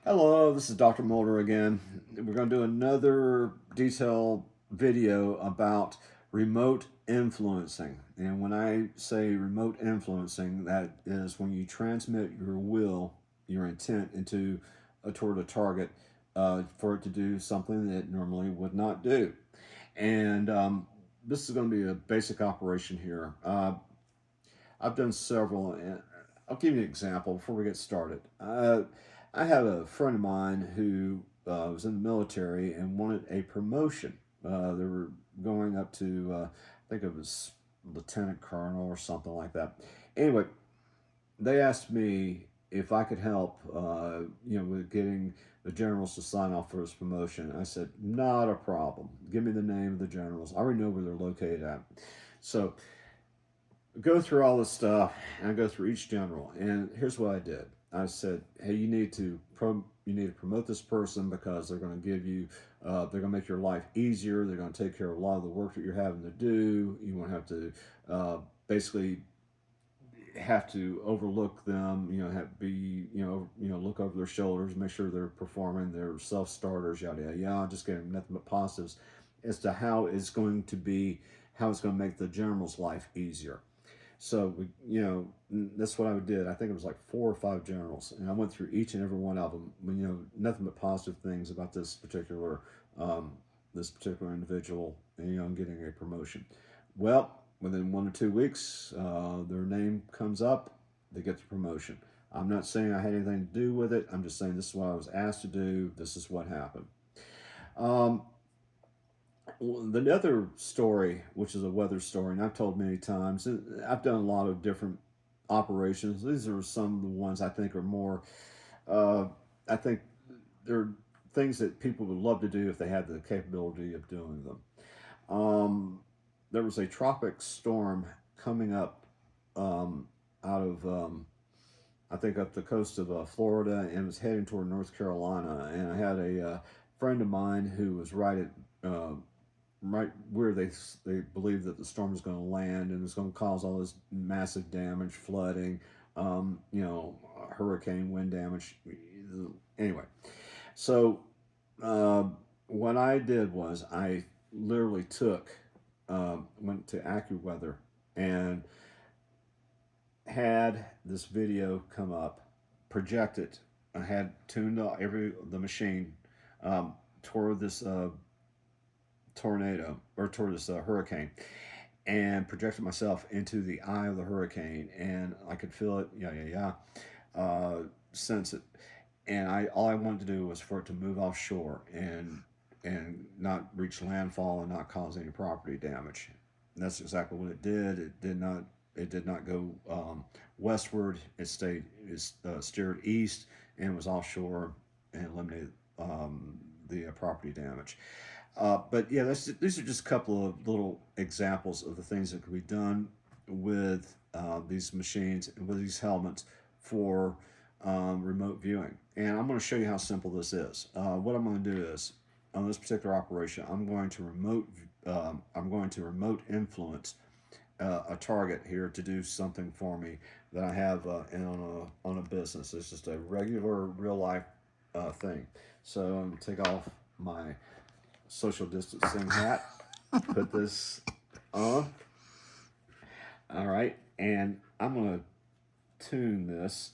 Hello, this is Dr. Mulder again. We're going to do another detailed video about remote influencing. And when I say remote influencing, that is when you transmit your will, your intent toward a target for it to do something that it normally would not do. And this is going to be a basic operation here. I've done several, and I'll give you an example before we get started. I have a friend of mine who was in the military and wanted a promotion. They were going up to, I think it was lieutenant colonel or something like that. Anyway, they asked me if I could help, with getting the generals to sign off for his promotion. I said, not a problem. Give me the name of the generals. I already know where they're located at. So go through all this stuff, and I go through each general. And here's what I did. I said, hey, you need to promote this person because they're going to give you, they're going to make your life easier. They're going to take care of a lot of the work that you're having to do. You won't have to basically have to overlook them, look over their shoulders, make sure they're performing, their self-starters, yada, yada, yada, just getting nothing but positives as to how it's going to make the general's life easier. So, that's what I did. I think it was like 4 or 5 generals, and I went through each and every one of them. Nothing but positive things about this particular individual, and getting a promotion. Well, within 1 or 2 weeks, their name comes up. They get the promotion. I'm not saying I had anything to do with it. I'm just saying this is what I was asked to do. This is what happened. The other story, which is a weather story, and I've told many times, I've done a lot of different operations. These are some of the ones I think are more, I think they're things that people would love to do if they had the capability of doing them. There was a tropic storm coming up out of, I think, up the coast of Florida, and was heading toward North Carolina. And I had a friend of mine who was right where they believe that the storm is going to land, and it's going to cause all this massive damage, flooding, hurricane wind damage. Anyway, so what I did was I literally went to AccuWeather and had this video come up, projected. I had tuned the machine toward this tornado, or toward this hurricane, and projected myself into the eye of the hurricane, and I could feel it, sense it, and all I wanted to do was for it to move offshore and not reach landfall and not cause any property damage. And that's exactly what it did. It did not go westward. It steered east and was offshore and eliminated the property damage. But yeah, these are just a couple of little examples of the things that can be done with these machines and with these helmets for remote viewing. And I'm going to show you how simple this is. What I'm going to do is, on this particular operation, I'm going to remote influence a target here to do something for me that I have on a business. It's just a regular, real life thing. So I'm going to take off my social distancing hat, put this on. All right, and I'm going to tune this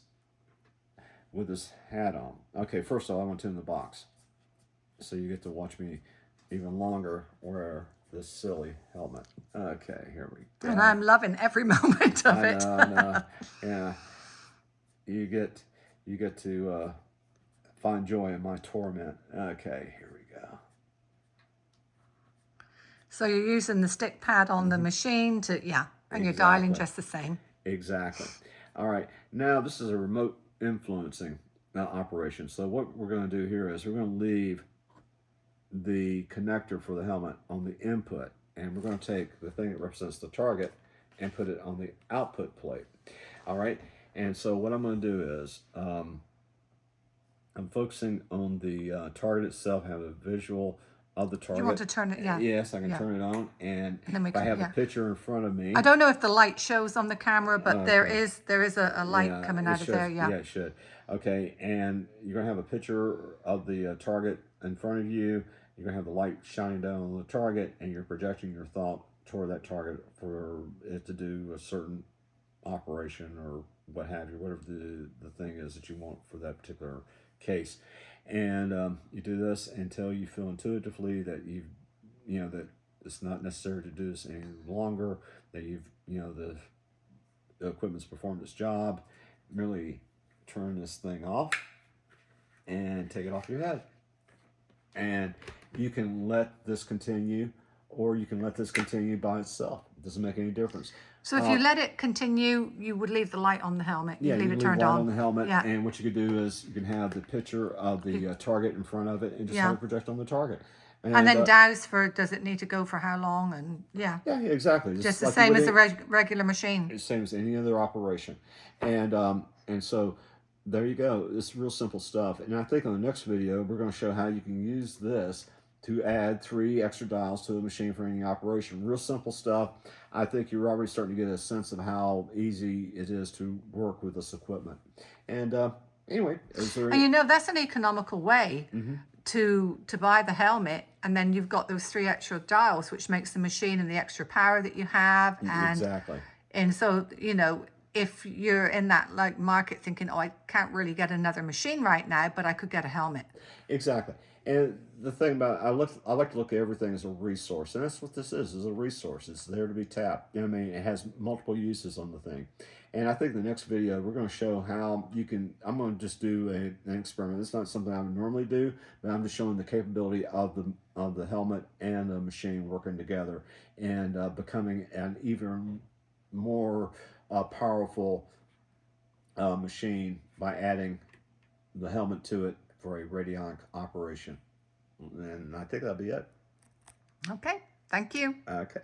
with this hat on. Okay, first of all, I want to tune the box, so you get to watch me even longer wear this silly helmet. Okay, here we go. And I'm loving every moment of it. I know. Yeah, you get to find joy in my torment. Okay, here we go. So you're using the stick pad on the machine and Exactly. you're dialing just the same. Exactly. All right. Now this is a remote influencing operation. So what we're going to do here is we're going to leave the connector for the helmet on the input, and we're going to take the thing that represents the target and put it on the output plate. All right. And so what I'm going to do is I'm focusing on the target itself, have a visual of the target. You want to turn it, yeah. Yes, I can Yeah. turn it on, and then we if I can- have yeah. a picture in front of me. I don't know if the light shows on the camera, but there Okay. is a light Yeah, coming it out of there. should. Yeah. Yeah, it should. Okay, and you're gonna have a picture of the target in front of you. You're gonna have the light shining down on the target, and you're projecting your thought toward that target for it to do a certain operation or what have you, whatever the thing is that you want for that particular case. And you do this until you feel intuitively that that it's not necessary to do this any longer. That the equipment's performed its job. Merely turn this thing off and take it off your head. And you can let this continue, or you can let this continue by itself. It doesn't make any difference. So if you let it continue, you would leave the light on the helmet. Yeah, You'd leave you it can turned leave light on. on the helmet, Yeah. and what you could do is you can have the picture of the target in front of it, and just Yeah. have it project on the target. And then douse for, does it need to go for how long? And yeah. Yeah, exactly. Just the like same you as would a regular machine. It's same as any other operation, and so there you go. It's real simple stuff. And I think on the next video we're going to show how you can use this to add 3 extra dials to the machine for any operation. Real simple stuff. I think you're already starting to get a sense of how easy it is to work with this equipment. And anyway, is there? And that's an economical way to buy the helmet, and then you've got those 3 extra dials, which makes the machine and the extra power that you have. And Exactly. And so, if you're in that like market thinking, oh, I can't really get another machine right now, but I could get a helmet. Exactly. And the thing about I like to look at everything as a resource, and that's what this is a resource. It's there to be tapped. I mean, it has multiple uses on the thing. And I think the next video we're going to show how you can. I'm going to just do an experiment. It's not something I would normally do, but I'm just showing the capability of the helmet and the machine working together and becoming an even more powerful machine by adding the helmet to it for a radionic operation. And I think that'll be it. Okay. Thank you. Okay.